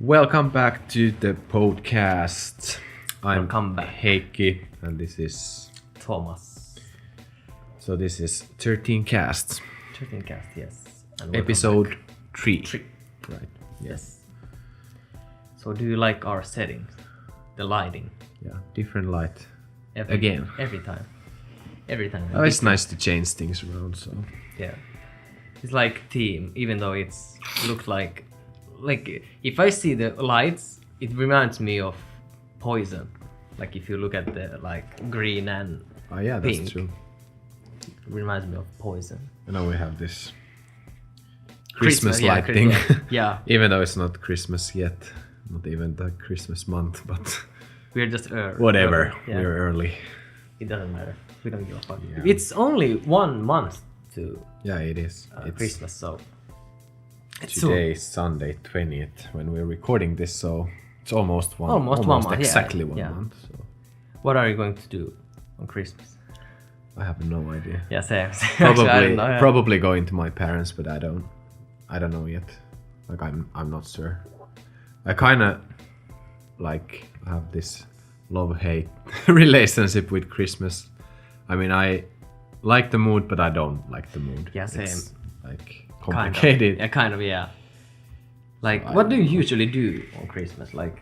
Welcome back to the podcast. I'm Welcome back. Heikki and this is Thomas. so this is 13 casts. 13 cast, yes. And Episode 3. 3. Right. Yes. So do you like our settings? The lighting? Yeah, different light. Every time. Oh, it's nice to change things around, so Yeah. It's like theme, even though it's looks like if I see the lights, it reminds me of Poison. Like if you look at the like green and yeah, that's pink. true. It reminds me of Poison. And now we have this Christmas yeah, lighting. Yeah. Even though it's not Christmas yet, not even the Christmas month, but We're just whatever. Yeah. We're early. It doesn't matter. We don't give a fuck. Yeah. It's only 1 month to Yeah, it is. It's Christmas, so it's today is Sunday 20th when we're recording this, so it's almost 1 1 month, exactly one yeah. month. So What are you going to do on Christmas? I have no idea. Yeah, same. Probably Actually, I don't know, yeah. probably going to my parents, but I don't know yet. Like I'm not sure. I kind of like have this love-hate relationship with Christmas. I mean, I like the mood, but I don't like the mood. Yeah, same. It's like Kind of. complicated. Yeah, kind of, yeah. Like, So what do you usually do on Christmas? Like,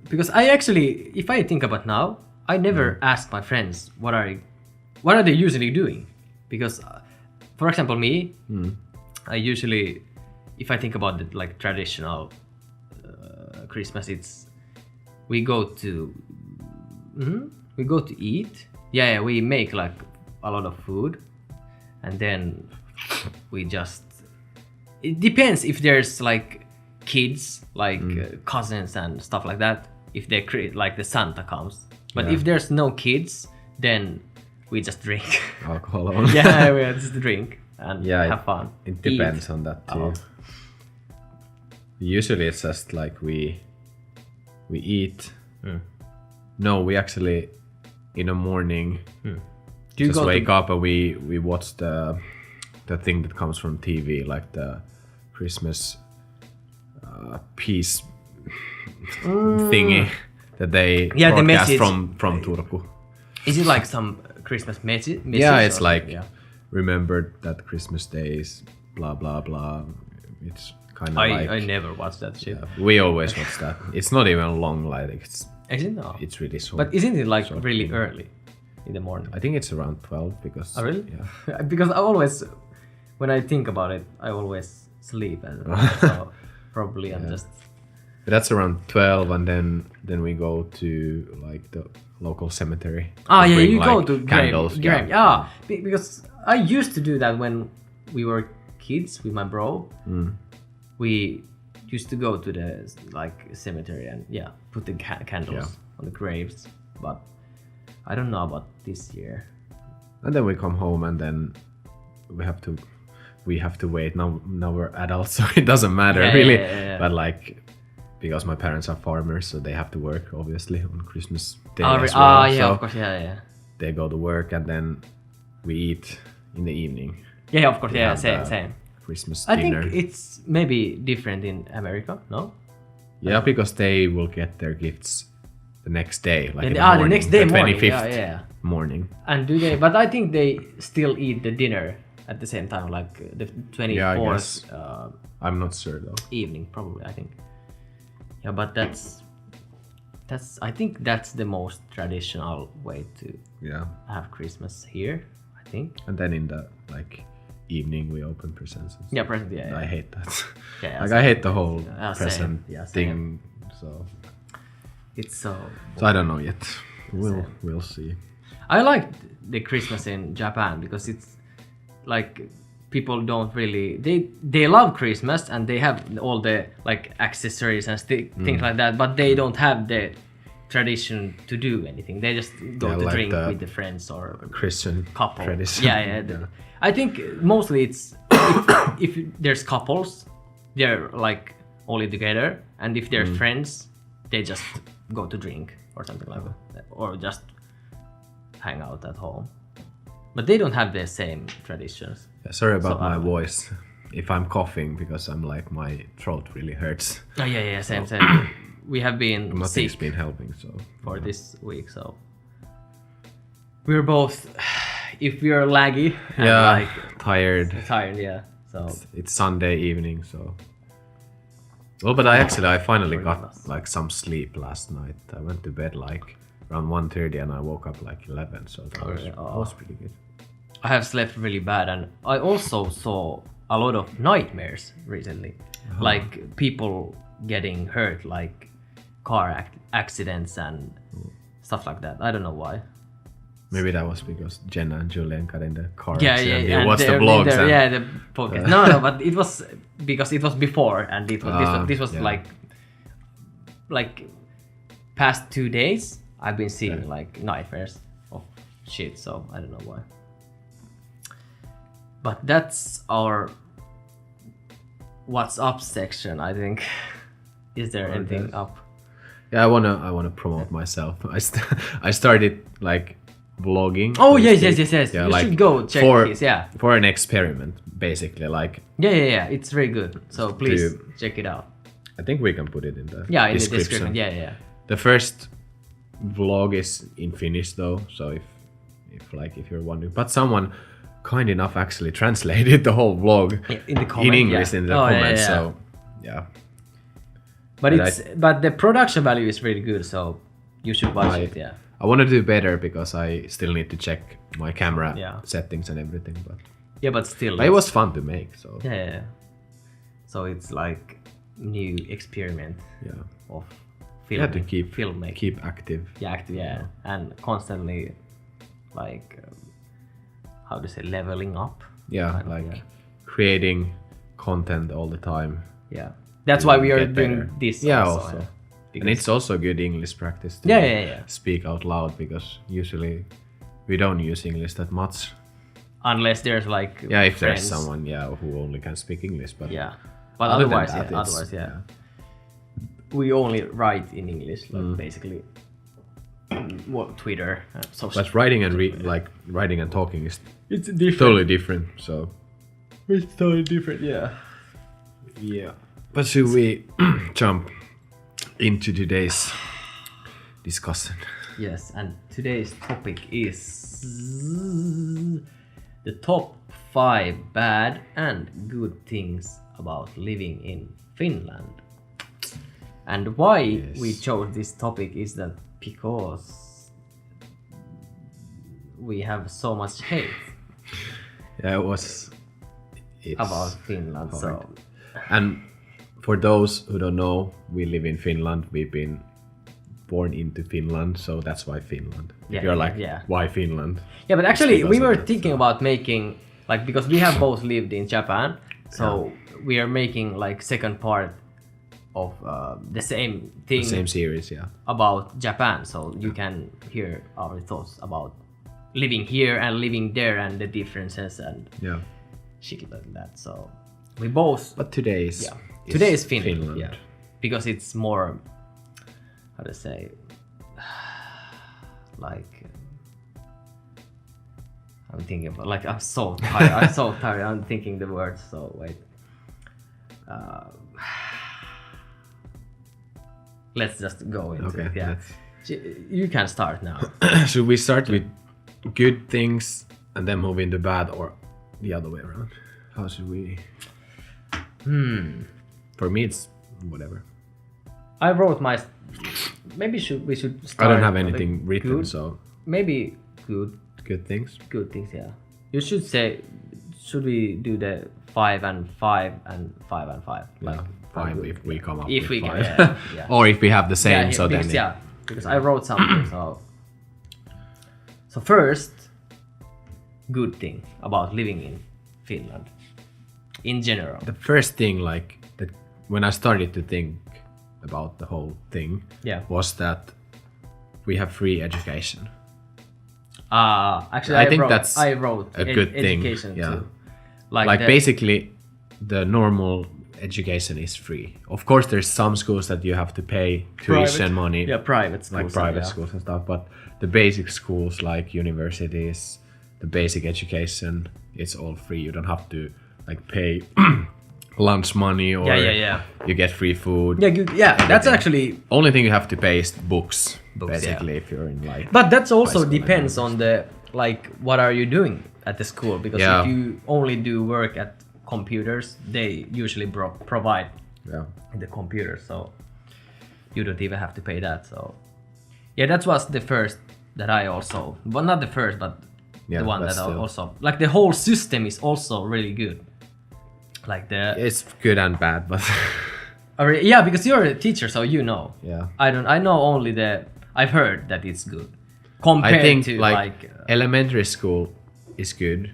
because I actually, if I think about now, I never ask my friends what are they usually doing? Because, for example, me, I usually, if I think about the like traditional Christmas, it's we go to eat. Yeah, we make like a lot of food, and then we just. It depends if there's like kids, like cousins and stuff like that. If they create like the Santa comes, but Yeah. if there's no kids, then we just drink. Alcohol only. Yeah, we just drink and Yeah, have fun. It depends Eat. on that too. Oh. Usually it's just like we eat. No, we actually in the morning Do you just go wake up and we watch the thing that comes from TV, like the Christmas peace thingy that they Yeah, the broadcast message. from Turku. Is it like some Christmas message? Yeah, it's or- like yeah. remember that Christmas days, blah blah blah. It's kind of like I never watched that shit. yeah, we always watch that. It's not even long, like Is it no? it's really short. But isn't it like really early in the morning? I think it's around 12 because Oh, really? yeah. Because I always, when I think about it, I always sleep, and so probably I'm just. But that's around 12, and then we go to like the local cemetery. Ah, We yeah, bring, you go like, to candles. grave. Yeah, because I used to do that when we were kids with my bro. We used to go to the like cemetery and put the candles on the graves. But I don't know about this year. And then we come home, and then we have to wait. Now we're adults, so it doesn't matter really. Yeah. But like, because my parents are farmers, so they have to work obviously on Christmas Day Oh, as well. yeah, so of course, yeah. they go to work, and then we eat in the evening. Yeah, of course, We yeah, have same. Christmas I dinner. think it's maybe different in America, no? Yeah, because they will get their gifts the next day, like in the the morning, next day the morning. 25th Yeah. morning. And do they? But I think they still eat the dinner at the same time, like the 24th Yeah, I guess. I'm not sure though. evening, probably. I think. Yeah, but that's. I think that's the most traditional way to Yeah, have Christmas here. I think. and then in the evening we open presents. And Yeah, present. Yeah. I hate that. Yeah, like I hate the whole same. present Yeah, same. thing. So It's so. I don't know yet. We'll see. I like the Christmas in Japan because it's like people don't really they love Christmas and they have all the like accessories and things like that, but they don't have the tradition to do anything. They just go Yeah, to like drink the with the friends or Christian couple. tradition. Yeah. I think mostly it's if there's couples, they're like only together, and if they're friends, they just go to drink or something like that, or just hang out at home. But they don't have the same traditions. Yeah, sorry about So, my voice. if I'm coughing because I'm like my throat really hurts. Oh yeah, same. We have been Nothing's sick been helping, so for this week, so we're both, if we are laggy and like tired. yeah. So It's Sunday evening, so. Well, but I finally got like some sleep last night. I went to bed like around 1:30 and I woke up like 11, so that was pretty good. I have slept really bad, and I also saw a lot of nightmares recently, like people getting hurt, like car accidents and stuff like that. I don't know why. Maybe that was because Jenna and Julian got in the car Yeah, accident. yeah. You watched the vlogs. The podcast. No, but it was because it was before, and this was like past 2 days. I've been seeing like nightmares of shit, so I don't know why. But that's our what's up section, I think. Is there anything up? Yeah, I wanna promote myself. I started like vlogging. Oh yes. Yeah, You like, should go check this. Yeah. For an experiment, basically. Like. Yeah. It's very good. So please check it out. I think we can put it in the in description. the description. Yeah. The first vlog is in Finnish though, so if you're wondering, but someone kind enough actually translated the whole vlog in the comment, in English in the comments. So yeah. But the production value is really good, so you should watch it. Yeah. I want to do better because I still need to check my camera settings and everything. But still, it was fun to make. So yeah. So it's like new experiment. Yeah. Of filming. You have to filmmaking. keep active. Yeah, active. Yeah, and constantly, like, how to say, leveling up. Yeah, like creating content all the time. Yeah, that's why we are doing this. Yeah, also. And it's also good English practice to speak out loud, because usually we don't use English that much. Unless there's like if friends. there's someone who only can speak English, but but otherwise we only write in English, like basically Twitter. But writing and writing and talking is different. Totally different. So it's totally different. Yeah. But should we jump into today's discussion? Yes, and today's topic is the top 5 bad and good things about living in Finland. And why we chose this topic is that because we have so much hate. Yeah, it's about Finland. Hard. So, and for those who don't know, we live in Finland. We've been born into Finland, so that's why Finland. You're like, why Finland? Yeah, but actually we were thinking about making, like, because we have both lived in Japan, so we are making like second part of the same thing. The same series, about Japan, so you can hear our thoughts about living here and living there and the differences and shit like that. So we both. But today is Finland. Yeah, because it's more, how to say, like, I'm thinking about, like, I'm so tired. I'm thinking the words. So wait. Let's just go into it. Yeah, you can start now. Should we start with good things and then move into bad, or the other way around? How should we? For me, it's whatever. I wrote my. Maybe we should start. I don't have anything written, good. So maybe good. Good things. Good things, yeah. You should say. Should we do the 5 and 5 and 5 and 5? Like 5 if we come up if with we 5. Can, or if we have the same, so because, then because I wrote something. So first, good thing about living in Finland in general. The first thing, like, that when I started to think about the whole thing, was that we have free education. Actually, I wrote a good thing. Education too. Like basically, the normal education is free. Of course, there's some schools that you have to pay tuition money. Yeah, private schools. Like private schools and stuff. But the basic schools, like universities, the basic education, it's all free. You don't have to like pay lunch money or Yeah. you get free food. Yeah, that's actually. Only thing you have to pay is books Books, basically if you're in like. But that's also high school depends and on the like what are you doing at the school, because Yeah. if you only do work at computers, they usually provide Yeah. the computer, so you don't even have to pay that. So yeah, that was the first that I also, well, not the first, but Yeah, the one but that I still. also like. The whole system is also really good. Like the It's good and bad, but yeah, because you're a teacher, so you know. yeah. I know only I've heard that it's good compared I think to like elementary school is good.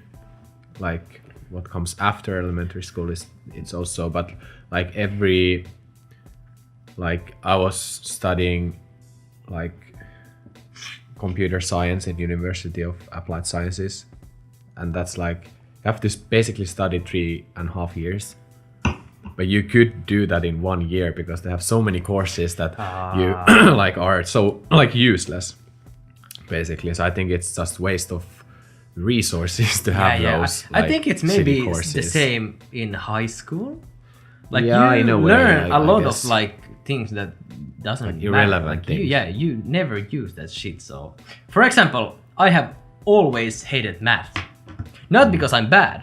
Like what comes after elementary school is it's also, but like like I was studying like computer science at University of Applied Sciences, and that's like you have to basically study 3.5 years. But you could do that in 1 year because they have so many courses that you like are so like useless, basically. So I think it's just waste of resources to have those. I like, think it's city maybe courses. the same in high school. Like Yeah, you in a way, learn I a lot guess. of like things that doesn't Like matter. irrelevant Like you, things. yeah, you never use that shit. So, for example, I have always hated math. Not because I'm bad.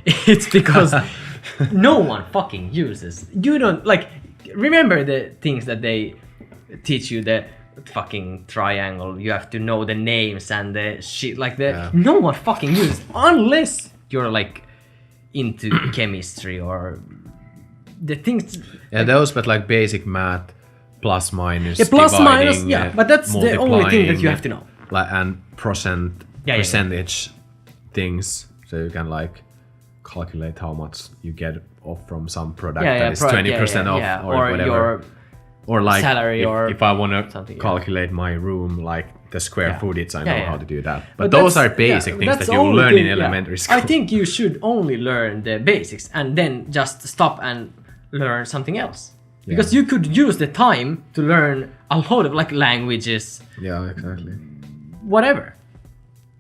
It's because no one fucking uses. You don't like remember the things that they teach you, the fucking triangle. You have to know the names and the shit like that. Yeah. No one fucking uses unless you're like into chemistry or the things. Yeah, those, but like basic math, plus minus, Yeah, plus dividing, minus, yeah, but that's the only thing that you have to know. Like and Yeah. percentage things, so you can like calculate how much you get off from some product that is 20% off or whatever. Your Or like salary if, or if I want to something, yeah. calculate my room, like the square footage, I know how to do that. But that's- those are basic things that's that you only learn in thing, elementary school. I think you should only learn the basics and then just stop and learn something else. Because you could use the time to learn a lot of like languages, Yeah, exactly. whatever.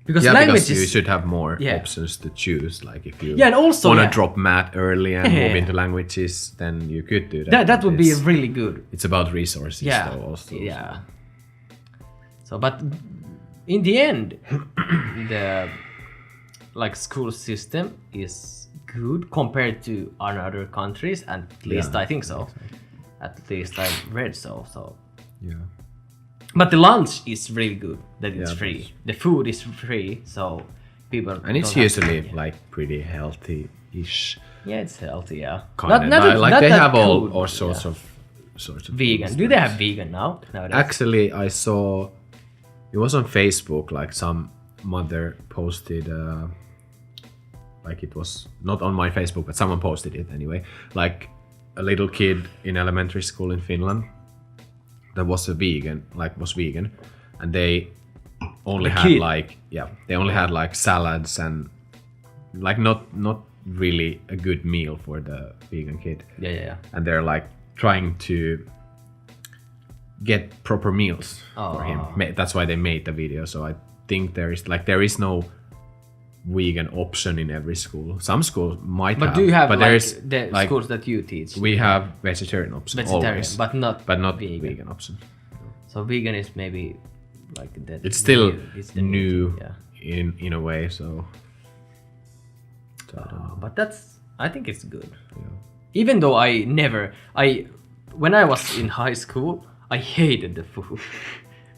Because Yeah, languages, because you should have more Yeah. options to choose. Like if you and also want to drop math early and Yeah. move into languages, then you could do that. that would be It's- really good. It's about resources, though, also. Yeah. So, but in the end, the like school system is good compared to other countries, and at least I think so. At least I read so. So, Yeah. but the lunch is really good. That it's Yeah, free. The food is free, so people. And it's don't have usually to- like pretty healthy-ish. yeah, it's healthy. Yeah. Kind of. Like they that have all good, sorts yeah. of vegan. foods Do they there. have vegan now? Nowadays? Actually, I saw it was on Facebook. Like some mother posted, like it was not on my Facebook, but someone posted it anyway. Like a little kid in elementary school in Finland that was vegan, and they only The had kid? they only had like salads and like not really a good meal for the vegan kid. Yeah. And they're like trying to get proper meals for him. That's why they made the video. So I think there is no vegan option in every school. Some schools might But have, do you have but like there's the like schools that you teach? we have vegetarian option Vegetarian, always, but not vegan. vegan. Option. So vegan is maybe like that. It's still it's the new Yeah. in a way. So I don't know. But I think it's good. Yeah. Even though when I was in high school, I hated the food.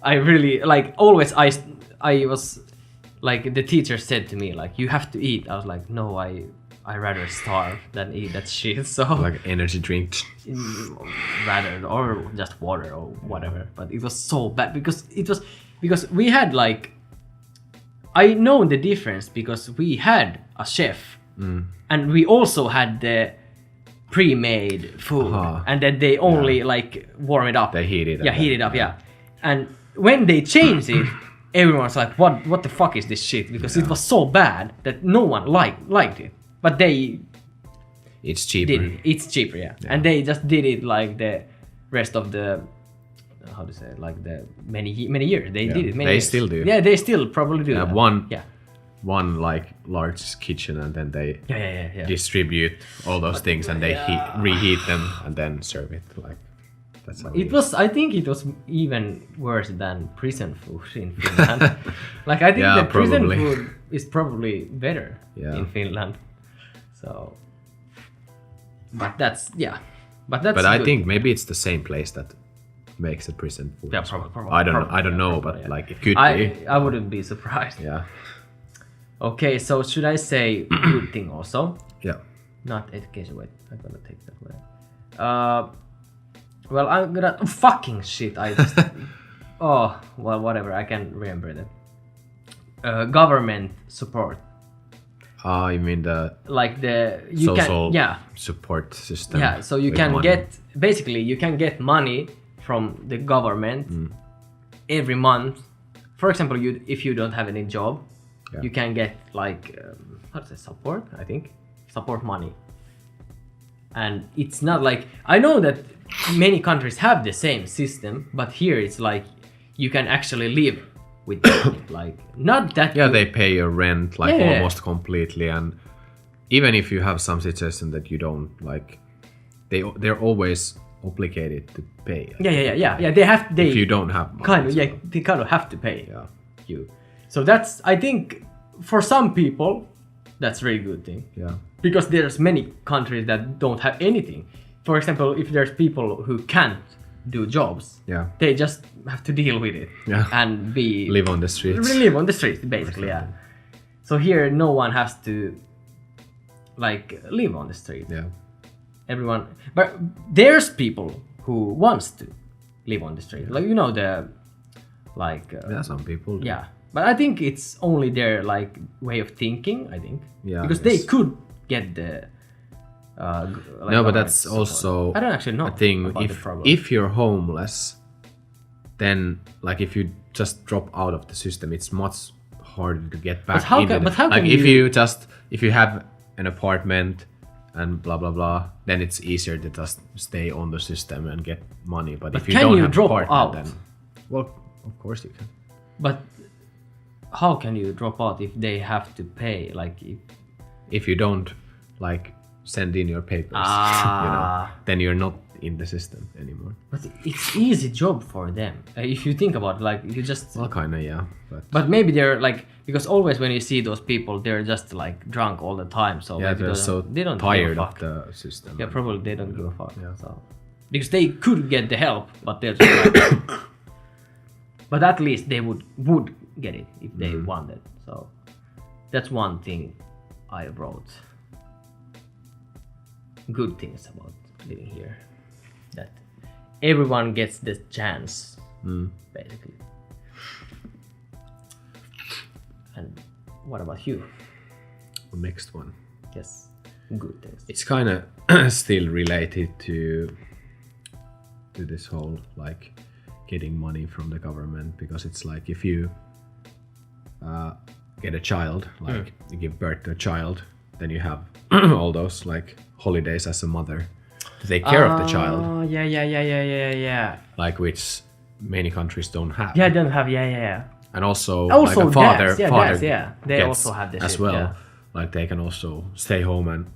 I really like always. I was like the teacher said to me like you have to eat. I was like no, I rather starve than eat that shit. So Like energy drink. rather or just water or whatever. But it was so bad because we had like I know the difference because we had a chef and we also had the pre-made food and then they only like warm it up. They heat it up. Yeah, heat it up. Yeah, and when they changed it, everyone was like, "What the fuck is this shit?" Because it was so bad that no one liked it. But they It's cheaper. did it. It's cheaper, yeah. And they just did it like the rest of the how to say it, like the many years. They did it. Many They years. still do. Yeah, they still probably do. They have that. one Yeah. one like large kitchen, and then they Yeah. distribute all those things, and they reheat them and then serve it. Like that's how It was. I think it was even worse than prison food in Finland. Like I think the prison probably. food is probably better Yeah. in Finland. So, but that's yeah. But that's. But I good. think maybe it's the same place that makes the prison food. Yeah, as well. probably. I don't know, probably, but like it could be. I wouldn't be surprised. Yeah. Okay, so should I say good thing also? Yeah. Not education. Wait, I'm gonna take that way. Well, I'm gonna fucking shit. I just oh well, whatever. I can remember that. Government support, You mean the like you social can support system? yeah. So you with can money. get basically you can get money from the government every month. For example, if you don't have any job, you can get like what's the support? I think support money. And it's not like I know that many countries have the same system, but here it's like you can actually live with it. Like not that Yeah, you- they pay your rent like Yeah. almost completely, and even if you have some situation that you don't like, they're always obligated to pay. yeah. They If you don't have money, kind of so- they kind of have to pay Yeah. you. So that's I think for some people that's a really good thing. Yeah. Because there's many countries that don't have anything. For example, if there's people who can't do jobs, Yeah. they just have to deal with it Yeah. and be Live on the streets. live on the streets basically. Yeah. So here no one has to like live on the street. Yeah. Everyone, but there's people who wants to live on the street. Like you know the like Yeah, some people do. yeah. But I think it's only their like way of thinking. I think Yeah, because I they guess. could get the. Like No, but government that's support. also I don't actually know a thing. about the problem. If you're homeless, then like if you just drop out of the system, it's much harder to get back. how into can- the- but how like can if you have an apartment and blah blah blah, then it's easier to just stay on the system and get money. But if you can don't you have drop apartment, out? then well, of course you can. But how can you drop out if they have to pay? Like If you don't like send in your papers, you know, then you're not in the system anymore. but it's easy job for them. If you think about it, like you just. Well, kinda, yeah. But maybe they're like because always when you see those people, they're just like drunk all the time. So Yeah, maybe they're so they don't tired give a of fuck. the system. Yeah, probably they don't give a fuck. Yeah. So because they could get the help, but they're just like, but at least they would get it if they wanted. So that's one thing I wrote. Good things about living here, that everyone gets the chance, basically. And what about you? Next one. Yes, good things. It's kind of still related to this whole like getting money from the government, because it's like if you get a child, like you give birth to a child, then you have all those like holidays as a mother to take care of the child, Oh yeah. like which many countries don't have. Yeah, I don't have. Yeah. And also, Also like a father, dads, yeah, father dads, yeah. They gets also have this as shit, well. yeah. Like they can also stay home and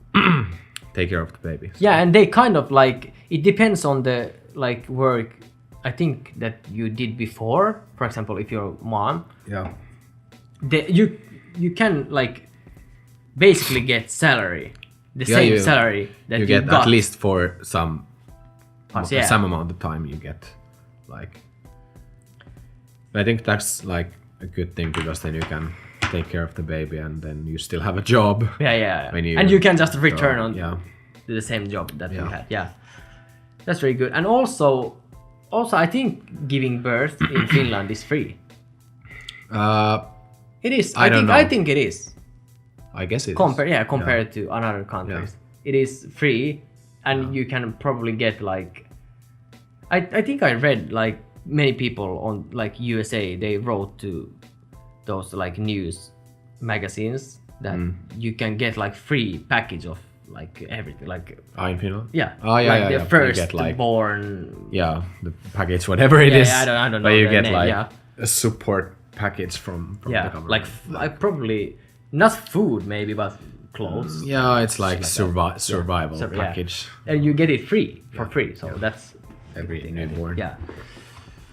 take care of the baby. Yeah, and they kind of like it depends on the like work. I think that you did before. For example, if you're a mom, Yeah. you can like basically get salary, the Yeah, same you- salary that You you get got. at least for some Yeah. some amount of time you get like. I think that's like a good thing, because then you can take care of the baby and then you still have a job. Yeah. when you And you can just return on Yeah. to the same job that you Yeah. had. Yeah, that's very good. And also I think giving birth in Finland is free. It is. I don't know. I think it is. I guess it is. Compared to another countries, it is free, and you can probably get like. I think I read like many people on like USA, they wrote to those like news magazines that you can get like free package of like everything, like in Finland. yeah, Oh yeah, like yeah, the yeah. You first get, like, born. Yeah, the package, whatever it is. I don't know But you the get name, like yeah. a support package from the government. I probably not food maybe, but clothes. Yeah, it's like that. survival So, package. And you get it free for free. So that's Every everything, I think. newborn. Yeah.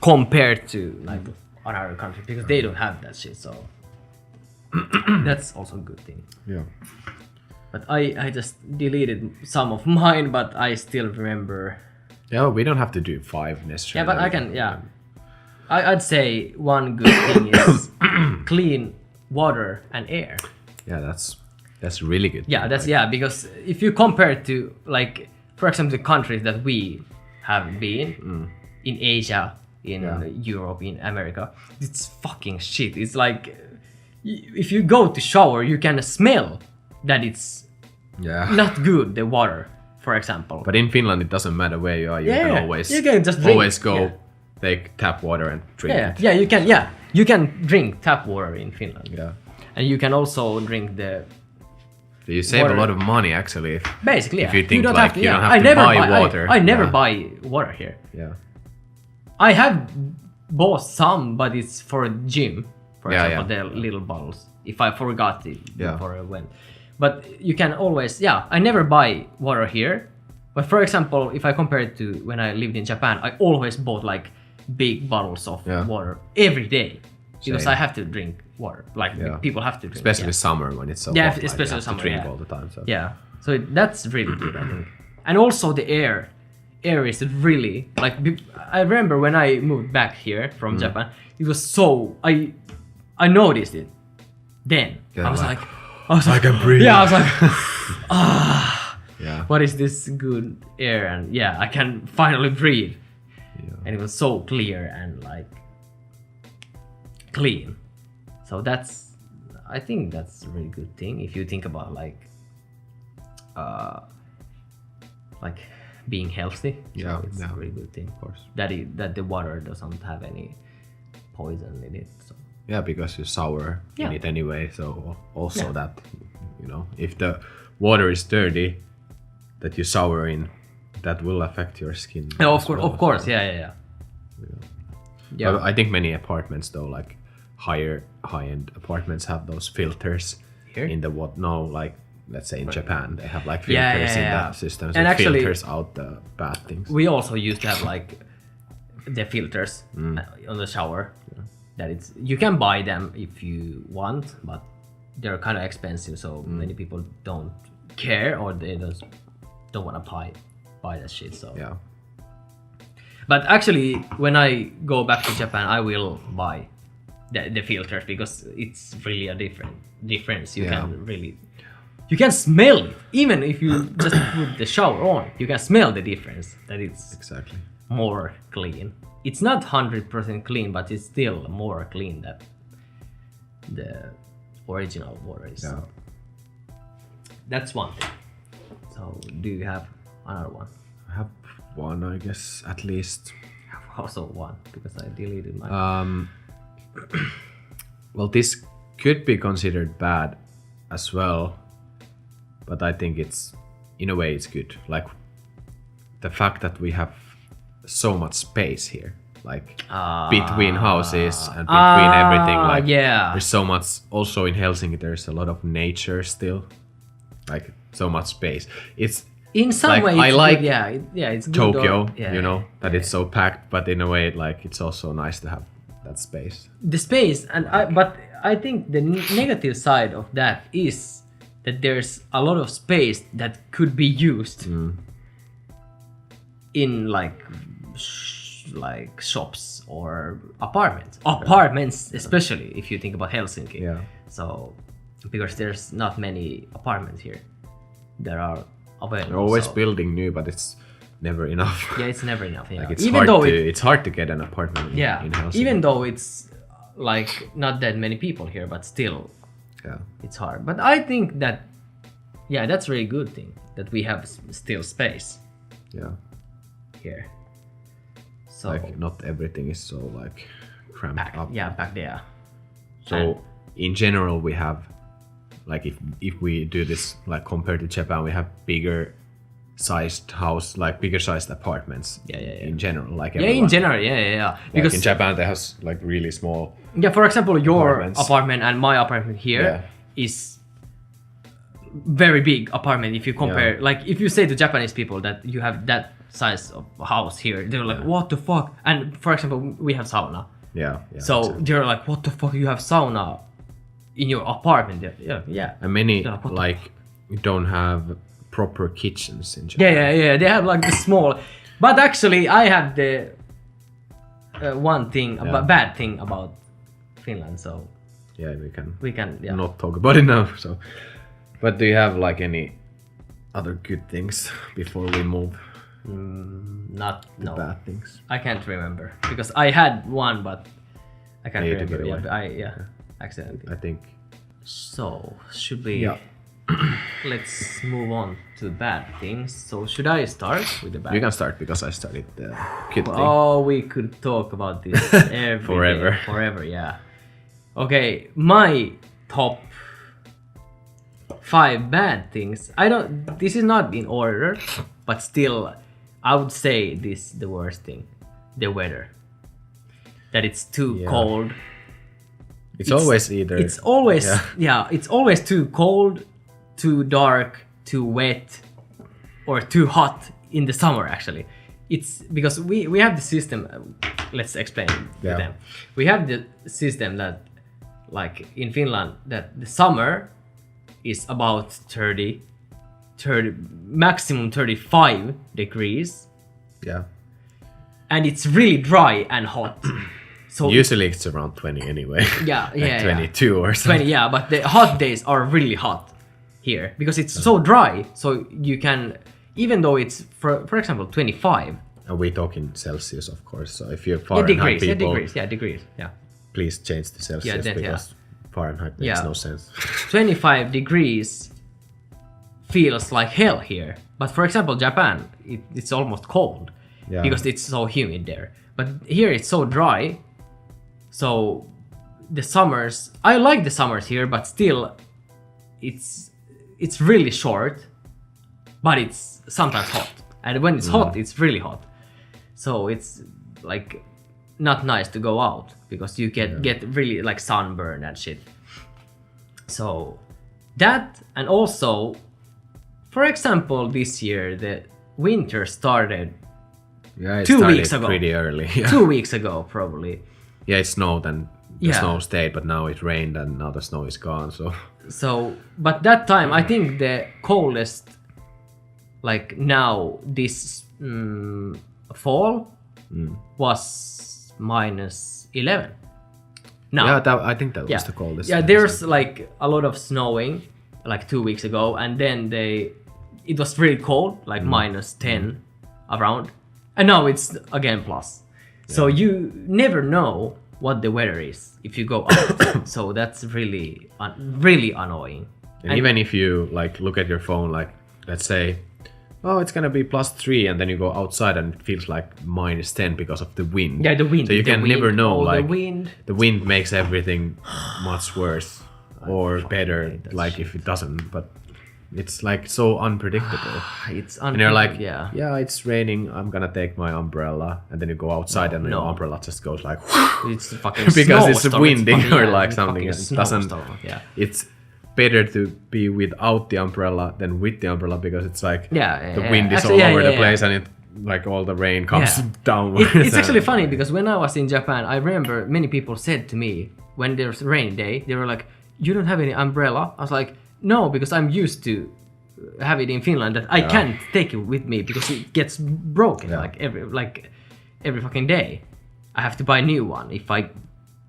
Compared to like another country because they don't have that shit. So that's also a good thing. Yeah. But I just deleted some of mine, but I still remember. Yeah, we don't have to do 5 necessarily. Yeah, but I can. Yeah, I'd say one good thing is clean water and air. Yeah, that's really good. Yeah, that's because if you compare it to like, for example, the countries that we have been in Asia, in Europe, in America, it's fucking shit. It's like if you go to shower, you can smell that it's not good, the water, for example. But in Finland, it doesn't matter where you are. You can always just drink. always go take tap water and drink it. Yeah, you can. Yeah, you can drink tap water in Finland. Yeah. And you can also drink the. So you save water. a lot of money actually. Basically, if you think don't like have to, you don't have to buy water. I never buy water here. Yeah. I have bought some, but it's for a gym. For example, the little bottles. If I forgot it before I went. But you can always, I never buy water here. But for example, if I compare it to when I lived in Japan, I always bought like big bottles of water every day. Because I have to drink water. Like people have to drink. Especially summer when it's so hot. Especially you have summer. to drink all the time. So. Yeah. So that's really good, I think. And also the air. Air is really like. I remember when I moved back here from Japan, it was so. I noticed it. Then I was like, I can breathe. Yeah, I was like, yeah. What is this good air? And I can finally breathe. Yeah. And it was so clear and like clean. So I think that's a really good thing if you think about like being healthy. Yeah, so it's a really good thing. Of course. That the water doesn't have any poison in it. So. Yeah, because you shower in it anyway. So also that, if the water is dirty that you shower in, that will affect your skin. Yeah, of course. Yeah. But I think many apartments though, like high-end apartments, have those filters in the like let's say in Japan they have like filters in that system, so and it actually, filters out the bad things. We also used to have like the filters on the shower. That you can buy them if you want, but they're kind of expensive, so many people don't care or they don't want to buy that shit. So but actually, when I go back to Japan, I will buy the filters because it's really a difference. You can smell it. Even if you just put the shower on, you can smell the difference, that it's more clean. It's not 100% clean, but it's still more clean than the original water is. So that's one thing. So do you have another one? I have one, I guess, at least. I have also one because I deleted mine. Well, this could be considered bad as well, but I think in a way it's good. Like the fact that we have so much space here, like between houses and between everything. Like there's so much. Also in Helsinki, there's a lot of nature still, like so much space. It's in some like, way. I like it's good Tokyo. It's so packed, but in a way, like it's also nice to have that space. The space, but I think the negative side of that is that there's a lot of space that could be used in like shops or apartments, especially if you think about Helsinki. So because there's not many apartments here, there are available. They're always building new, but it's never enough. It's never enough. Like it's hard to get an apartment in Helsinki. Even though it's like not that many people here, but still it's hard. But I think that that's a really good thing that we have still space here. So like not everything is so like cramped up. Back there. So in general we have like if we do this like compared to Japan, we have bigger sized house, like bigger sized apartments. In general, like in general, because like in Japan they have like really small. For example, your apartment and my apartment here, is very big apartment if you compare. Like if you say to Japanese people that you have that size of house here, they're like, what the fuck? And for example, we have sauna. Yeah. So exactly. they're like, what the fuck? You have sauna in your apartment? Yeah. And many Yeah, what the like don't have proper kitchens in Japan. Yeah. They have like the small. But actually, I have the one thing, bad thing about Finland. So Yeah, we can not talk about it now. So, but do you have like any other good things before we move not to no. bad things? I can't remember because I had one, but I can't You took it remember. away. Accidentally. I think. So should we? Yeah. Let's move on to bad things. So should I start with the bad? You can start because I started the good thing. Oh, we could talk about this every Forever. day. Forever, yeah. Okay, my top 5 bad things. This is not in order, but still, I would say this the worst thing, the weather. That it's too cold. It's always either. It's always it's always too cold, too dark, too wet, or too hot in the summer. Actually, it's because we have the system. Let's explain to them. We have the system that, like in Finland, that the summer is about 30 maximum 35 degrees. Yeah. And it's really dry and hot. So usually it's around 20 anyway. Yeah, like 22 or something. 20, but the hot days are really hot here because it's so dry. So you can, even though it's for example 25. And we talk in Celsius, of course. So if you're Fahrenheit people, degrees. please change to Celsius because Fahrenheit makes no sense. 25 degrees feels like hell here. But for example, Japan, it's almost cold because it's so humid there. But here it's so dry. So the summers, I like the summers here, but still it's really short, but it's sometimes hot. And when it's hot, it's really hot. So it's like not nice to go out because you get really like sunburn and shit. So that, and also, for example, this year the winter started it 2 started weeks ago. Pretty early. 2 weeks ago, probably. Yeah, it snowed and the snow stayed, but now it rained and now the snow is gone. So, but that time, I think the coldest, like now this fall, was -11. Now, yeah, I think that was the coldest. Yeah, there's like a lot of snowing, like 2 weeks ago, and then it was really cold, like -10 around, and now it's again plus. So you never know what the weather is if you go out. So that's really annoying. And even if you like look at your phone, like let's say, oh, it's gonna be +3, and then you go outside and it feels like -10 because of the wind. Yeah, the wind. So you can never know. Like the wind makes everything much worse or better. Like if it doesn't, but it's like so unpredictable. It's and you're like, yeah, it's raining. I'm gonna take my umbrella, and then you go outside and your umbrella just goes like. It's fucking because it's snowstorm. windy or like it's something. It doesn't. Yeah. It's better to be without the umbrella than with the umbrella because it's like the wind is actually, all over the place and it like all the rain comes down. It's actually funny because when I was in Japan, I remember many people said to me when there's a rainy day, they were like, "You don't have any umbrella?" I was like, "No, because I'm used to have it in Finland that I can't take it with me because it gets broken like every fucking day. I have to buy a new one if I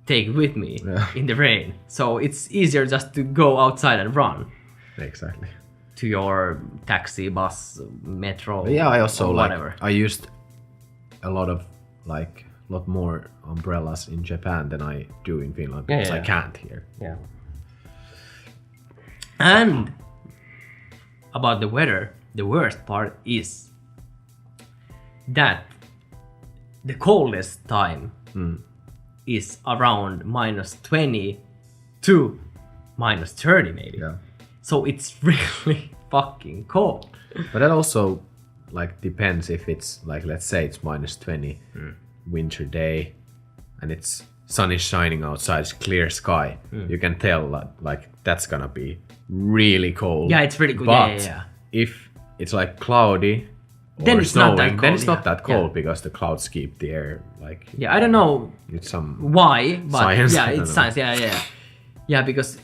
take it with me in the rain. So it's easier just to go outside and run." Exactly. To your taxi, bus, metro. Yeah, I also whatever. I used a lot more umbrellas in Japan than I do in Finland because I can't here. Yeah. And about the weather, the worst part is that the coldest time is around -20 to -30 maybe. Yeah. So it's really fucking cold. But that also like depends if it's like, let's say it's -20 winter day and it's sun is shining outside, it's clear sky, you can tell that like that's gonna be really cold. Yeah, it's really good. But Yeah. if it's like cloudy Then or it's not snowing, that cold, then it's not yeah. that cold Yeah. because the clouds keep the air like. Yeah, I don't know It's some why, but science, I yeah, don't it's know. science. Yeah, because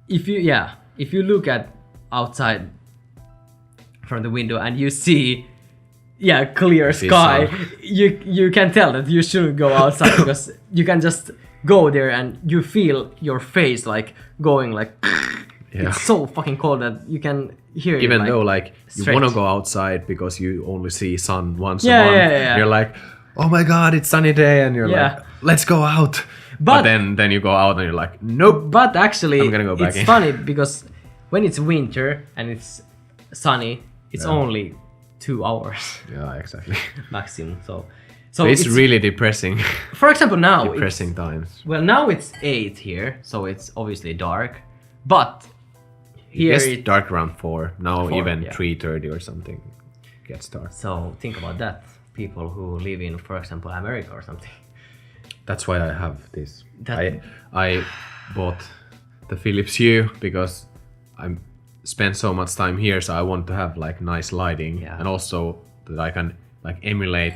if you look at outside from the window and you see clear See sky, sun. you can tell that you shouldn't go outside because you can just go there and you feel your face like going like Yeah. it's so fucking cold that you can hear Even it, like, though like you stretch. want to go outside because you only see sun once Yeah, a month, yeah. you're like, oh my god, it's sunny day, and you're Yeah. like, let's go out. But- then you go out and you're like, nope. But actually, I'm gonna go back it's in. funny because when it's winter and it's sunny, it's Yeah. only 2 hours Yeah, exactly. maximum. So It's really depressing. for example now Depressing times. now it's 8 here, so it's obviously dark. But here Yes, it, dark around 4. Now 4, even yeah. 3:30 or something gets dark. so think about that. People who live in, for example, America or something. That's why I have this. That- I bought the Philips Hue because I spent so much time here, so I want to have like nice lighting, Yeah. and also that I can like emulate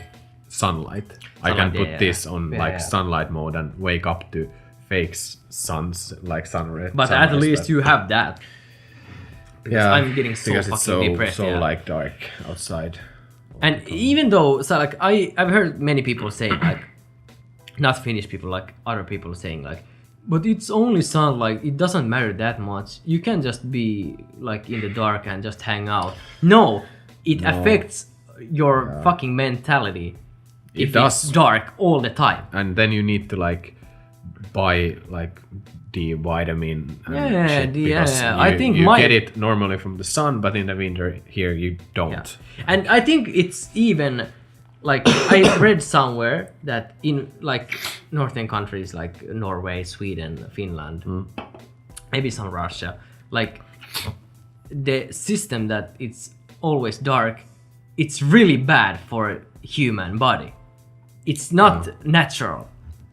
sunlight. I Sunlight, can put yeah. this on Yeah, like yeah. sunlight mode and wake up to fake suns like sunrise. But at least you have that. Because I'm getting so because fucking it's depressed. so yeah. like dark outside. And even though, so like I've heard many people say like, not Finnish people, like other people saying like, but it's only sunlight, it doesn't matter that much. You can just be like in the dark and just hang out. No, it affects your fucking mentality. It if does. it's dark all the time. And then you need to like buy like D vitamin and Yeah, shit because yeah. I think you my- get it normally from the sun, but in the winter here you don't. Yeah. And I think it's even like I read somewhere that in like northern countries like Norway, Sweden, Finland, maybe some Russia, like the system that it's always dark, it's really bad for human body. It's not natural.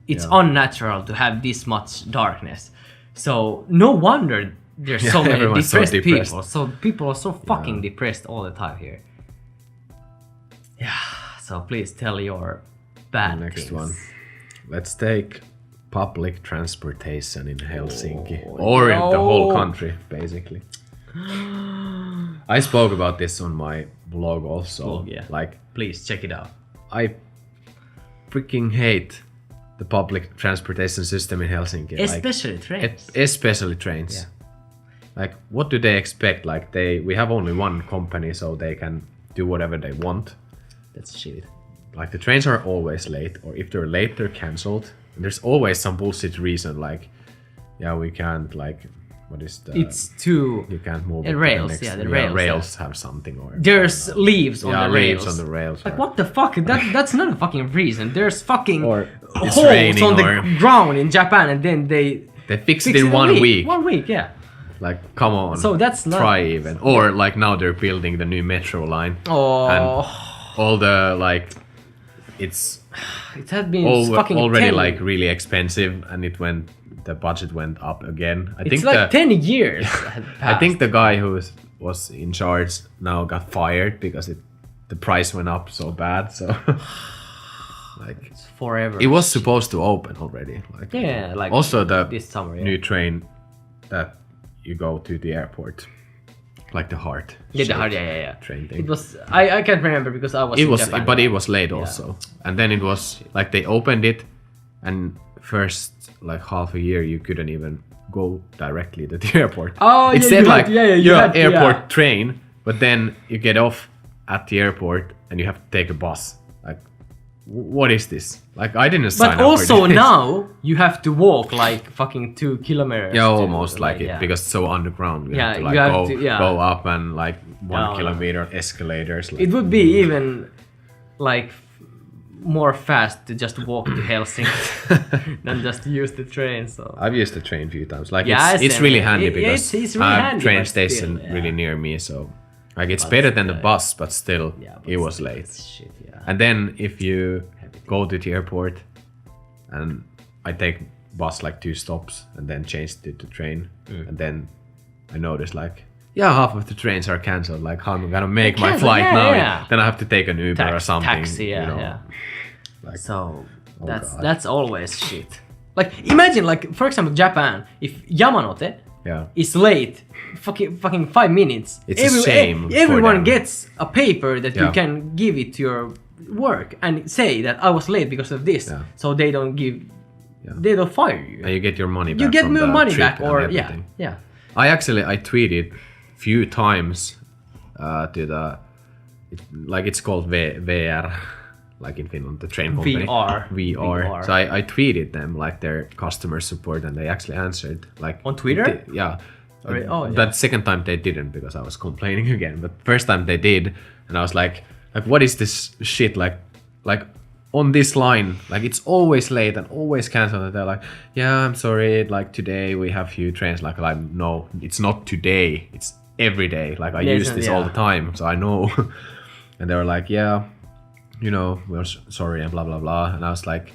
It's Yeah. unnatural to have this much darkness. So no wonder there's so many everyone's so depressed depressed. people. So people are so fucking depressed all the time here. Yeah. So please tell your bad Next things. one. Let's take public transportation in Helsinki Oh, or in the whole no. country, basically. I spoke about this on my blog also. Blog, yeah. Like, Please check it out. I freaking hate the public transportation system in Helsinki. Especially trains. Especially trains. Yeah. Like, what do they expect? Like, we have only one company, so they can do whatever they want. That's shit. Like, the trains are always late, or if they're late, they're cancelled. And there's always some bullshit reason, like, yeah, we can't, like, what is the... It's too. you can't move the it to rails, next... yeah, the rails, rails have something, or... There's leaves on yeah, the leaves rails. on the rails. Like or- what the fuck? That's not a fucking reason. There's fucking Or it's holes raining, on the or- ground in Japan, and then they They fixed it fix in 1 week. 1 week, yeah. Like, come on. So that's not- Try even. Or, like, now they're building the new metro line. Oh, And all the, like... It's it has been fucking already 10, like really expensive, and the budget went up again. I It's think like 10 years. had I think passed. the guy who was in charge now got fired because the price went up so bad. So like It's forever. it was supposed to open already. Like Yeah, like also the this summer. Yeah. new train that you go to the airport, like the heart. Yeah, the shaped hard, yeah. train thing. It was. I can't remember because I was. It in was, Japan. but it was late also. And then it was like they opened it, and first like half a year you couldn't even go directly to the airport. Oh, it yeah, said you had- like yeah, you you're had- airport yeah. train, but then you get off at the airport and you have to take a bus. Like, what is this? Like, I didn't sign But up also for this. now you have to walk like fucking 2 kilometers. Yeah, to, almost like it yeah. because it's so underground. You Yeah, have to like you have go, to- yeah. go up and like 1 No, no. kilometer escalators. Like, It would be even like more fast to just walk to Helsinki than just use the train. So I've used the train a few times. Like Yeah, it's same. really handy It- because it's really I have handy, train but still, station yeah. really near me, so like it's But better than the still, bus, but still yeah, but it was still, late. it's shit, yeah. And then if you go to the airport and I take bus like 2 stops and then change it to train, and then I notice like, yeah, half of the trains are cancelled. Like, how am I gonna make my flight now? Yeah. Then I have to take an Uber or something. Taxi, yeah, you know, yeah. Like, So God. that's always shit. Like imagine, like for example, Japan. If Yamanote yeah. is late, fucking 5 minutes. It's a shame for Everyone them. gets a paper that you Yeah. can give it to your work and say that I was late because of this. Yeah. So they don't give. They don't fire you. And you get your money back. You get from more the money trip back, and or everything. yeah. I tweeted few times to the it's called VR, like in Finland, the train company. VR. So I tweeted them like their customer support, and they actually answered like On Twitter? Yeah. Yeah. That second time they didn't because I was complaining again. But first time they did, and I was like what is this shit? Like on this line, like it's always late and always cancelled. And they're like, yeah, I'm sorry. Like today we have few trains. Like no, it's not today. It's every day. Like I use this all the time, so I know. And they were like, yeah, you know, we're sorry and blah blah blah. And I was like,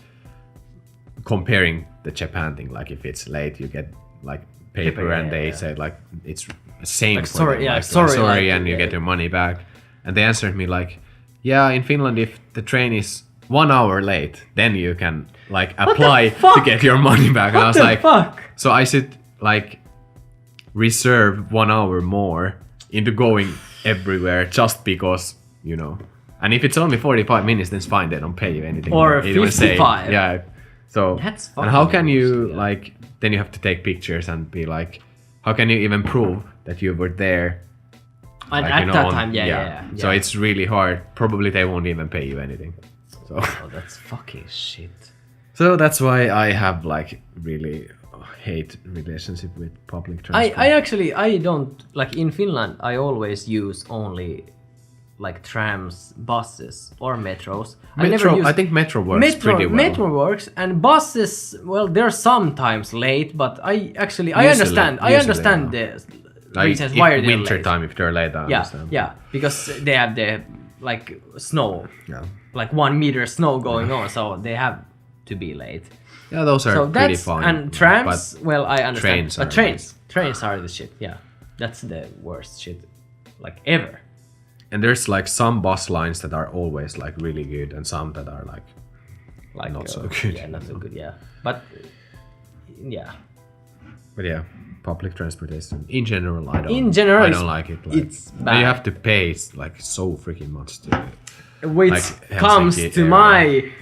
comparing the Japan thing, like if it's late, you get like paper, and they say like it's same. Like, for sorry, them. yeah, like, sorry, like, and you get your money back. And they answered me like, yeah, in Finland, if the train is 1 hour late, then you can like apply to get your money back. And I was like, so I should like reserve 1 hour more into going everywhere just because, you know. And if it's only 45 minutes, then it's fine. They don't pay you anything. Or They don't say- 55. Yeah. So That's and how fucking can you bullshit, like? Then you have to take pictures and be like, how can you even prove that you were there? And Like, at you know, that on- time, yeah. So it's really hard. Probably they won't even pay you anything. So Oh, that's fucking shit. so that's why I have like really hate relationship with public transport. I don't like in Finland. I always use only like trams, buses, or metros. I think metro works pretty well. Metro works, and buses. Well, they're sometimes late, but I understand. I usually, understand the reasons why they're winter late. time if they're late. I understand. Yeah, because they have the like snow, Yeah. like 1 meter snow going on, so they have to be late. Yeah, those are So pretty that's fine. and trams. but Well, I understand. trains But are trains are the shit. Yeah, that's the worst shit, like ever. and there's like some bus lines that are always like really good, and some that are like not so good. Yeah, not so good. Yeah, but yeah. But yeah, public transportation in general, I don't. In general, I don't like it. Like, it's and bad. you have to pay like so freaking much to. Which like comes Helsinki to area. my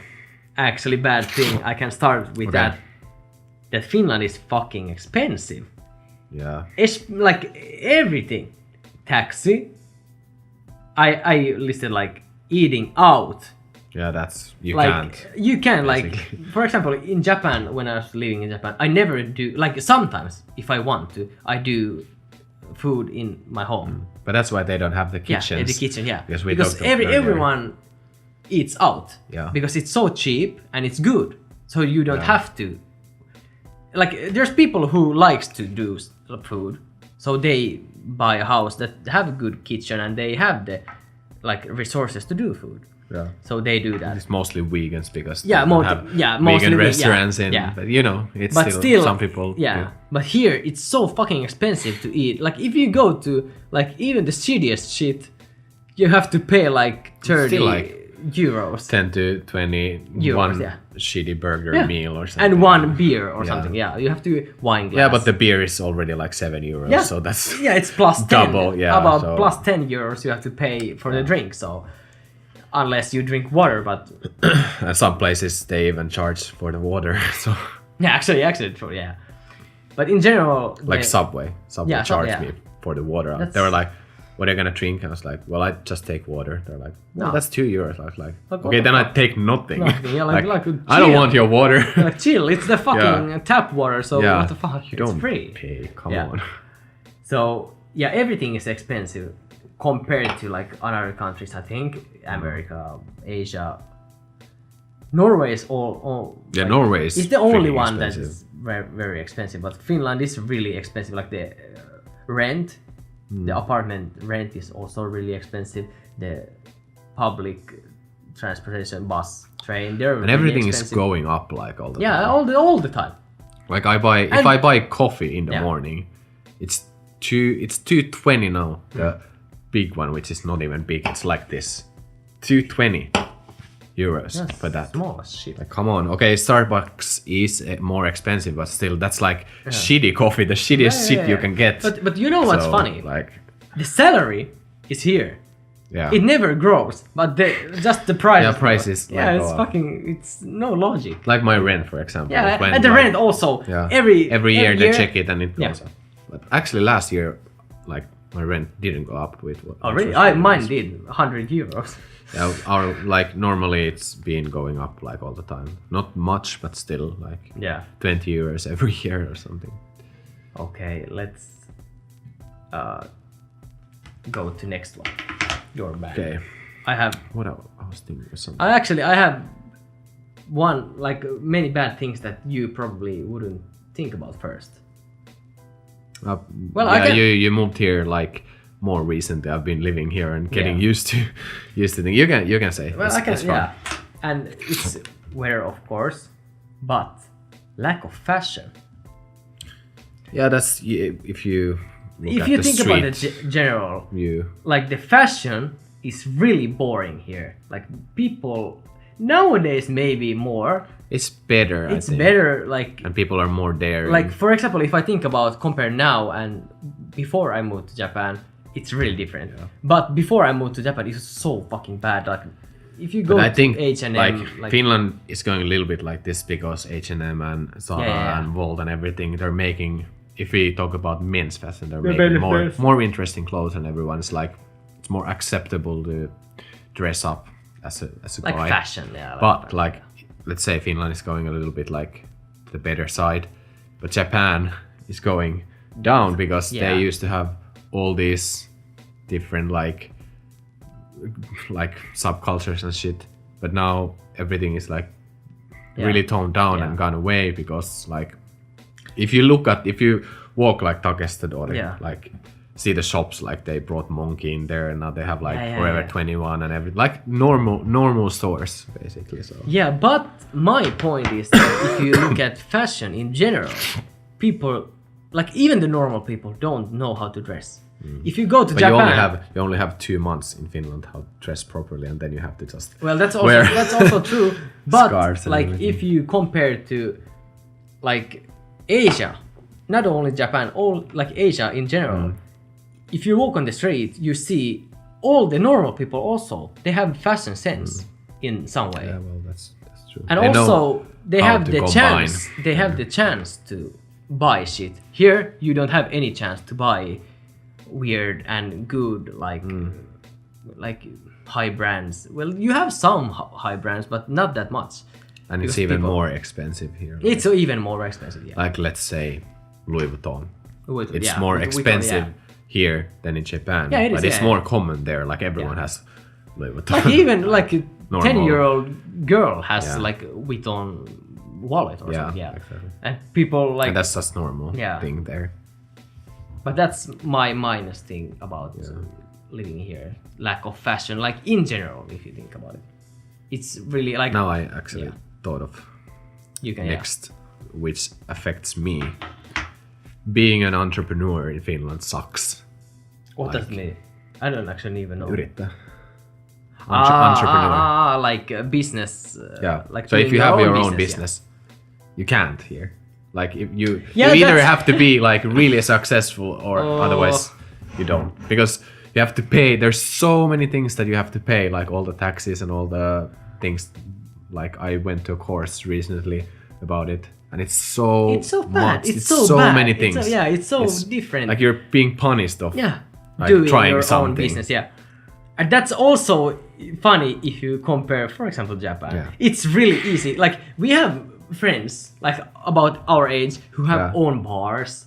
actually bad thing. I can start with Okay. that Finland is fucking expensive. Yeah. It's like everything. Taxi. I listed like eating out. Yeah, that's you Like can't. you can like basically. for example in Japan, when I was living in Japan, I never do like sometimes if I want to I do food in my home. But that's why they don't have the kitchens. Yeah, the kitchen, yeah. Because we Because talked earlier. everyone eats out. Yeah. Because it's so cheap and it's good. So you don't Yeah. have to. Like, there's people who likes to do food. So they buy a house that have a good kitchen and they have the like resources to do food. Yeah. So they do that. It's mostly vegans because Yeah, they don't mostly- have yeah, mostly vegan ve- restaurants yeah, in. yeah. But you know, it's But still some people. yeah. do. But here it's so fucking expensive to eat. Like if you go to like even the shittiest shit, you have to pay like 30 Still, like, euros. 10 to 20 Euros, one yeah. shitty burger Yeah. meal or something. And one beer or Yeah. something. Yeah, you have to wine glass. Yeah, but the beer is already like 7 euros, yeah, so that's yeah, it's plus 10. double, yeah, About so- plus 10 euros you have to pay for the drink. So unless you drink water, but and some places they even charge for the water. So yeah, actually, true, yeah. But in general, like Subway Yeah, charged yeah. me for the water. That's- They were like, "What are you gonna drink?" I was like, "Well, I just take water." They're like, "No, No. that's 2 euros." I was like, Like, "Okay, what then the I fuck? take nothing." Nothing, yeah, like I don't chill. want your water. like chill. It's the fucking tap water. So yeah, what the fuck? you It's don't free. pay. Come Yeah. on. So yeah, everything is expensive compared to like other countries. I think America, Asia, Norway is all Yeah, like, Norway is it's the only freaking one expensive. that's very very expensive. But Finland is really expensive. Like the rent, the apartment rent is also really expensive. The public transportation, bus, train. They're And really everything is expensive. going up like all the Yeah, time. all the time. Like if I buy coffee in the Yeah. morning, it's 220 now. The big one, which is not even big, it's like this. 220 euros That's for that. small as shit. Like, come on. Okay, Starbucks is more expensive, but still, that's like shitty coffee, the shittiest shit you can get. But you know what's So, funny? Like, The salary is here. yeah. It never grows, but just the price. Yeah, prices, Yeah, like, it's go up. fucking. It's no logic. Like my rent, for example. Yeah, it went and the like- rent also. Yeah. Every year they check it and it Yeah. goes up. But actually, last year, like my rent didn't go up with what. Oh really? Mine did 100 euros. Yeah, our like normally it's been going up like all the time. Not much, but still like Yeah. 20 euros every year or something. Okay, let's go to next one. Your bad. Okay. I have. What I was thinking of something. I have one like many bad things that you probably wouldn't think about first. Well, I can- you moved here like more recently. I've been living here and getting Yeah. used to things. You can say. Well, I can. it's fine. Yeah, and it's weather, of course, but lack of fashion. Yeah, that's if you. Look If at you the think about the street general, view. like the fashion is really boring here. Like people nowadays, maybe more. It's better. I It's think. better. Like And people are more daring. like for example, if I think about compare now and before I moved to Japan, it's really different. Yeah. But before I moved to Japan, it was so fucking bad. Like if you go But I to think H&M, like Finland is going a little bit like this because H&M and Zara Yeah. and Volt and everything, they're making, if we talk about men's fashion, they're They're making better first. more interesting clothes, and everyone's like, it's more acceptable to dress up as a like guy. fashion, yeah. But like, let's say Finland is going a little bit like the better side, but Japan is going down because Yeah. they used to have all these different like subcultures and shit, but now everything is like Yeah. really toned down Yeah. and gone away because like if you walk like Takestadori, Yeah. like see the shops, like they brought Monkey in there and now they have like Yeah, yeah, Forever yeah. 21 and everything, like normal stores basically. So Yeah, but my point is that if you look at fashion in general, people, like even the normal people, don't know how to dress. If you go to but Japan, you only have 2 months in Finland how to dress properly, and then you have to just well, that's also wear that's also true. But scarves and like everything. if you compare to like Asia, not only Japan, all like Asia in general, if you walk on the street, you see all the normal people also. They have fashion sense in some way. yeah, well that's true. And They know also they how have to the combine. chance. They have the chance to buy shit. Here you don't have any chance to buy weird and good like high brands. Well, you have some high brands, but not that much. And it's because even people- more expensive here. It's even more expensive. Yeah. Like let's say Louis Vuitton. With- It's yeah, more with- expensive yeah. here than in Japan. Yeah, it is, but it's yeah. more common there. Like everyone Yeah. has Louis Vuitton. Like even like a Normal. 10-year-old girl has Yeah. like a Vuitton wallet or Yeah, something. Yeah. exactly. And people like And that's just normal Yeah. thing there. But that's my minus thing about living here. Lack of fashion, like in general, if you think about it. It's really like Now I actually Yeah. thought of you can next, which affects me. Being an entrepreneur in Finland sucks. What does it mean? I don't actually even know. Yrittää. Ah, Entrepreneur. like a business. Yeah. Like so if doing you have your own yeah. business, you can't here. Like if you Yeah, you either that's- have to be like really successful or Oh. otherwise you don't, because you have to pay. There's so many things that you have to pay, like all the taxes and all the things. Like I went to a course recently about it, and it's so It's so bad. much. It's so bad. many It's things. it's so different. Like you're being punished of yeah, like doing trying your own something. business. Yeah, and that's also funny if you compare, for example, Japan. Yeah. It's really easy. Like we have friends like about our age who have Yeah. own bars,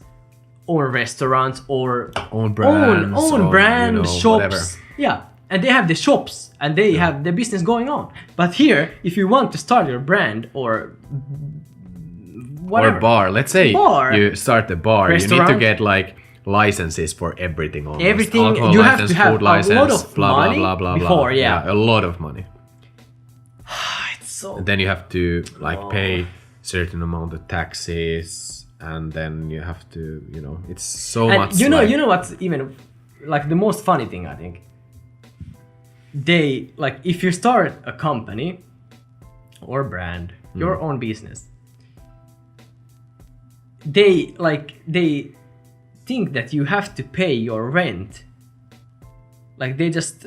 own restaurants, or Own brands, own brand you know, shops. whatever. Yeah, and they have the shops and they have the business going on. But here, if you want to start your brand or whatever, Or bar. Let's say Bar. you start a bar. You need to Restaurant. get like licenses for everything. Almost. Everything. Alcohol You have license, to have food a lot license, of blah money blah blah blah before, blah. yeah. A lot of money. so. And then you have to like pay certain amount of taxes, and then you have to, you know, it's so And much. you know, like, you know what's even like the most funny thing, I think. They like if you start a company or brand, your own business. They think that you have to pay your rent. Like they just,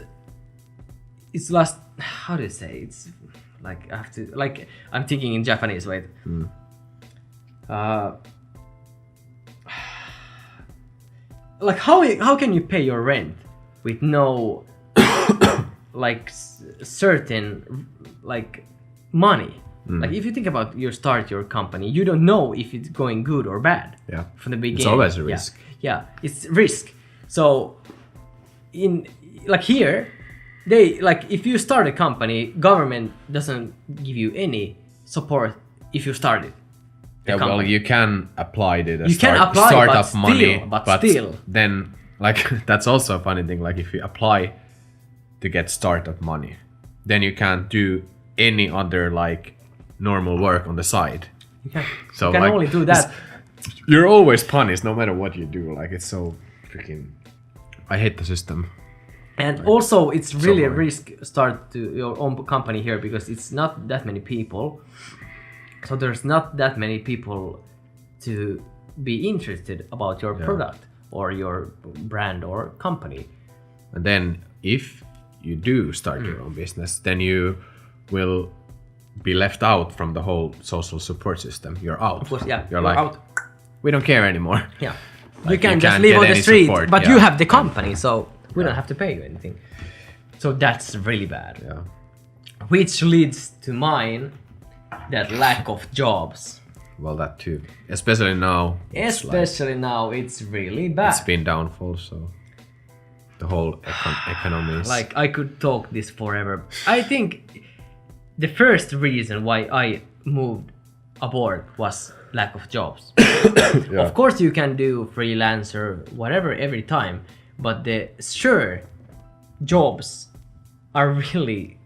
it's last. How do you say? It's like I have to like I'm thinking in Japanese. Wait. Like how can you pay your rent with no like certain like money? Like if you think about your company, you don't know if it's going good or bad. Yeah. From the beginning. It's always a risk. Yeah, it's risk. So in like here, they like if you start a company, government doesn't give you any support if you start it. Yeah, well, you can apply to the You can apply, startup but money, still- but still. then like that's also a funny thing. Like if you apply to get startup money, then you can't do any other like normal work on the side. You can, So you can like, only do that. You're always punished no matter what you do. Like it's so freaking. I hate the system. And also, it's really a boring. risk start to your own company here because it's not that many people. So there's not that many people to be interested about your product or your brand or company. And then if you do start your own business, then you will be left out from the whole social support system. You're out. Of course, yeah, You're like, out. we don't care anymore. Yeah, Like, you can you just can't live get on the any street, support, but yeah. you have the company, so we don't have to pay you anything. So that's really bad. Yeah. Which leads to mine, that lack of jobs. Well, that too. Especially now. it's like- Especially now, it's really bad. it's been downfall, so the whole economy is Like I could talk this forever. I think the first reason why I moved abroad was lack of jobs. Of course you can do freelancer whatever every time, but the sure jobs are really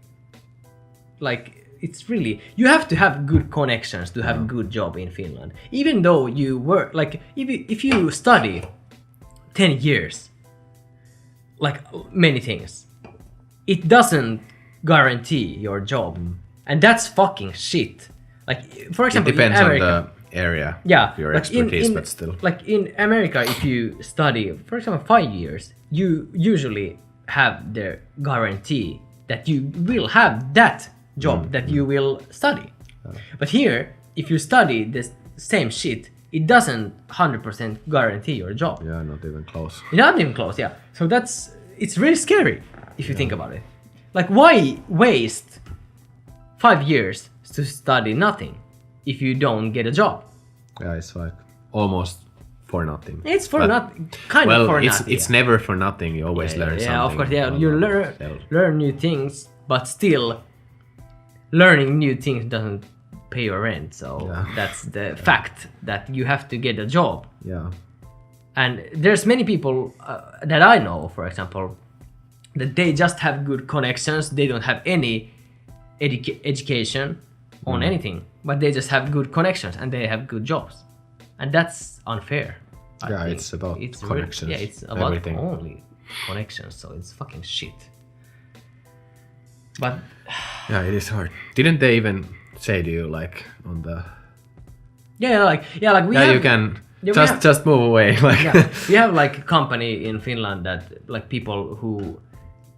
like it's really you have to have good connections to have good job in Finland. Even though you work like if you study 10 years like many things, it doesn't guarantee your job, and that's fucking shit. Like for it example, depends in on America, the area yeah, of your like expertise, but still. like in America, if you study, for example, 5 years, you usually have the guarantee that you will have that job that you will study. But here, if you study the same shit, it doesn't 100% guarantee your job. Yeah, not even close. Not even close, yeah. So it's really scary if you think about it. Like, why waste 5 years to study nothing if you don't get a job? Yeah, it's like almost for nothing. It's for But- kind well, of for it's nothing. it's never for nothing. You always learn something. Yeah, of course, yeah. on You yourself. learn new things, but still, learning new things doesn't pay your rent. So that's the fact that you have to get a job. Yeah. And there's many people that I know, for example, that they just have good connections. They don't have any education on anything, but they just have good connections and they have good jobs, and that's unfair. I Yeah, think. it's about really- connections, yeah, it's about everything. only connections. So it's fucking shit. But Yeah, it is hard. Didn't they even say to you like on the? like we Yeah, have, you can yeah, we have- just move away. Like yeah, we have like a company in Finland that like people who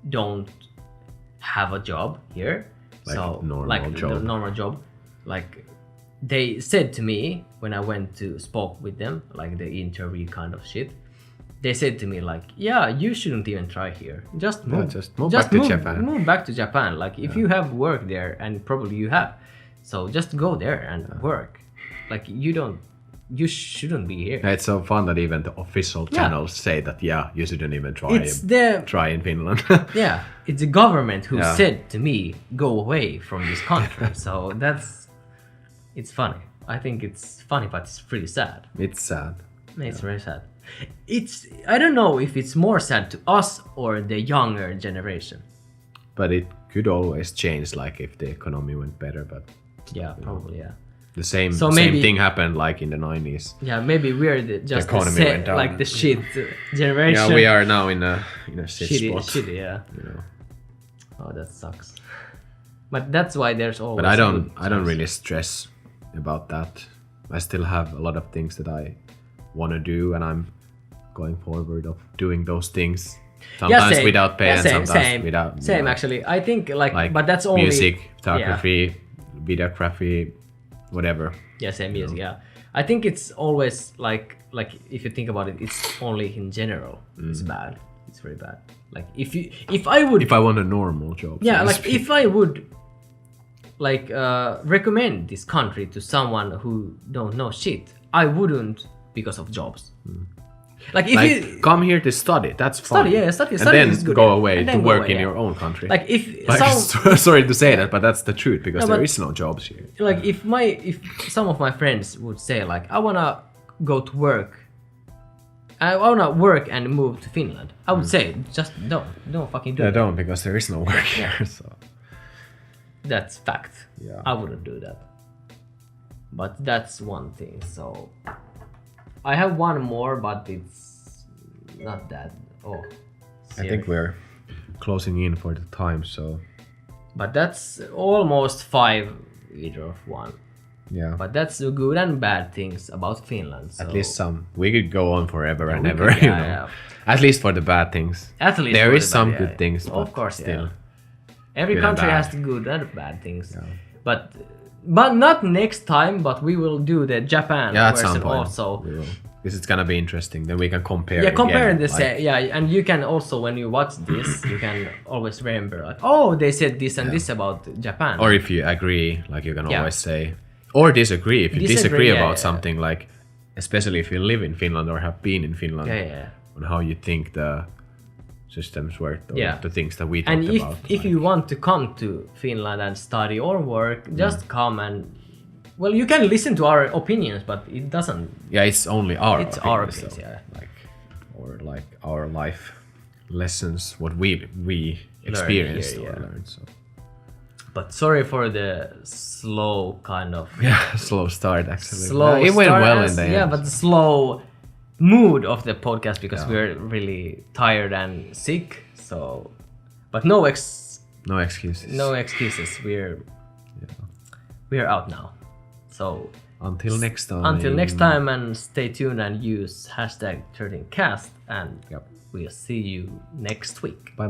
don't have a job here, Like so normal job. the normal job, like they said to me when I went to spoke with them, like the interview kind of shit. They said to me like, yeah, you shouldn't even try here. Just move. just move back to Japan. Move back to Japan. Like if you have work there, and probably you have, so just go there and work. Like you shouldn't be here. Yeah, it's so fun that even the official channels say that you shouldn't even try in Finland. Yeah, it's the government who Yeah. said to me, go away from this country. So it's funny. I think it's funny, but it's pretty sad. It's sad. It's very sad. I don't know if it's more sad to us or the younger generation. but it could always change, like if the economy went better. But Yeah, probably, yeah. the same So same maybe- thing happened like in the 90s. Yeah, maybe we're just the economy went down. like the shit generation. Yeah, we are now in a shit spot. Shitty, yeah. You know. Oh, that sucks. But that's why there's always. But I don't good times. really stress about that. I still have a lot of things that I want to do, and I'm going forward of doing those things. Sometimes same. without pay, Yeah, and same, sometimes same. without. you Same know, actually. I think like, but that's only music, photography, videography, whatever. Yeah, same music. Yeah, I think it's always like if you think about it, it's only in general. It's bad. It's very bad. Like if I would. If I want a normal job. Yeah, so to like speak. if I would like recommend this country to someone who don't know shit, I wouldn't because of jobs. Like if you come here to study, that's fine. study, yeah, study and then is good. go yeah. away And to then go work away, in yeah. your own country. Like if Like, some sorry to say that, but that's the truth because No, there but- is no jobs here. like if some of my friends would say like I wanna go to work, I wanna work and move to Finland, I would say just don't fucking do I it. don't because there is no work here. So That's fact. Yeah. I wouldn't do that. But that's one thing. So I have one more, but it's not that. Oh, I think we're closing in for the time. So But that's almost 5 either of one. yeah, But that's the good and bad things about Finland. So. at least some. We could go on forever and we ever. could, you yeah, know. yeah. At least for the bad things. At least There for is the some bad, good yeah. things. Of but course, still. yeah. Every Good and country has bad. the good and bad things. Yeah. But not next time. But we will do the Japan Yeah, at version some point. also. We will. This is gonna be interesting. Then we can compare. Yeah, compare again, this. like- Yeah, and you can also when you watch this, you can always remember like, oh, they said this and this about Japan. Or if you agree, like you can Yeah. always say, or disagree. If you disagree yeah, about yeah. something, like especially if you live in Finland or have been in Finland, yeah. on how you think the systems work, or Yeah. the things that we And talked if about. if you want to come to Finland and study or work, just come and. Well, you can listen to our opinions, but it doesn't. yeah, it's only our It's our opinions, opinions, yeah. like our life lessons, what we experienced here, or yeah. learned. So But sorry for the slow kind of. yeah, slow start actually. Slow. it went start well and- in the Yeah, end. but the slow mood of the podcast because Yeah. we're really tired and sick. So, but no no excuses. no excuses. We're out now. So Until next time. until next time, and stay tuned and use #13cast, and Yep. we'll see you next week. Bye.